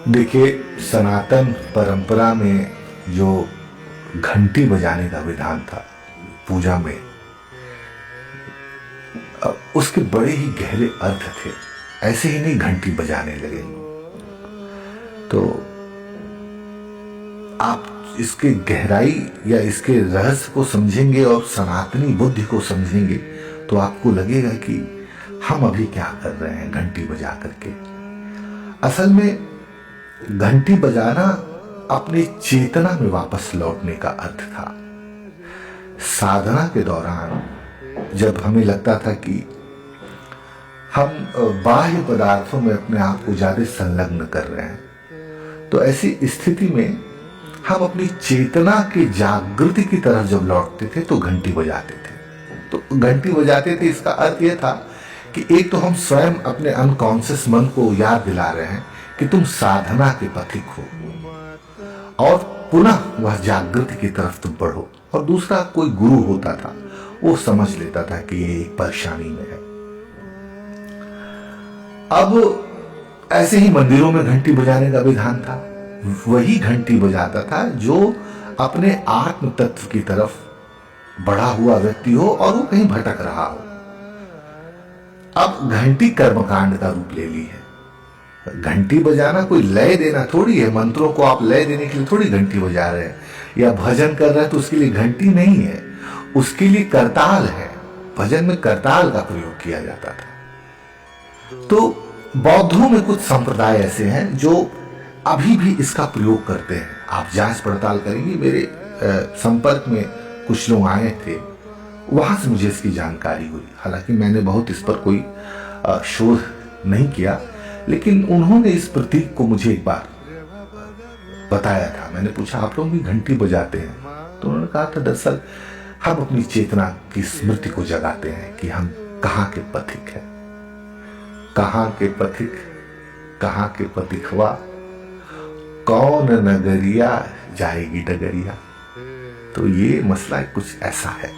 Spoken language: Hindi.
देखिए, सनातन परंपरा में जो घंटी बजाने का विधान था पूजा में, उसके बड़े ही गहरे अर्थ थे। ऐसे ही नहीं घंटी बजाने लगे। तो आप इसके गहराई या इसके रहस्य को समझेंगे और सनातनी बुद्धि को समझेंगे तो आपको लगेगा कि हम अभी क्या कर रहे हैं घंटी बजा करके। असल में घंटी बजाना अपनी चेतना में वापस लौटने का अर्थ था। साधना के दौरान जब हमें लगता था कि हम बाह्य पदार्थों में अपने आप को ज्यादा संलग्न कर रहे हैं, तो ऐसी स्थिति में हम अपनी चेतना की जागृति की तरफ जब लौटते थे तो घंटी बजाते थे। तो घंटी बजाते थे, इसका अर्थ यह था कि एक तो हम स्वयं अपने अनकॉन्शियस मन को याद दिला रहे हैं कि तुम साधना के पथिक हो और पुनः वह जागृति की तरफ तुम बढ़ो। और दूसरा, कोई गुरु होता था, वो समझ लेता था कि ये एक परेशानी में है। अब ऐसे ही मंदिरों में घंटी बजाने का विधान था। वही घंटी बजाता था जो अपने आत्म तत्व की तरफ बढ़ा हुआ व्यक्ति हो और वो कहीं भटक रहा हो। अब घंटी कर्मकांड का रूप ले ली है। घंटी बजाना कोई लय देना थोड़ी है। मंत्रों को आप लय देने के लिए थोड़ी घंटी बजा रहे हैं, या भजन कर रहे हैं तो उसके लिए घंटी नहीं है, उसके लिए करताल है। भजन में करताल का प्रयोग किया जाता था। तो बौद्धों में कुछ संप्रदाय ऐसे हैं जो अभी भी इसका प्रयोग करते हैं। आप जांच पड़ताल करेंगे, मेरे संपर्क में कुछ लोग आए थे, वहां से मुझे इसकी जानकारी हुई। हालांकि मैंने बहुत इस पर कोई शोध नहीं किया, लेकिन उन्होंने इस प्रतीक को मुझे एक बार बताया था। मैंने पूछा, आप लोग भी घंटी बजाते हैं? तो उन्होंने कहा था, दरअसल हम अपनी चेतना की स्मृति को जगाते हैं कि हम कहाँ के पथिक हैं। कहाँ के पथिक, कहाँ के पथिकवा, कौन नगरिया जाएगी डगरिया। तो ये मसला कुछ ऐसा है।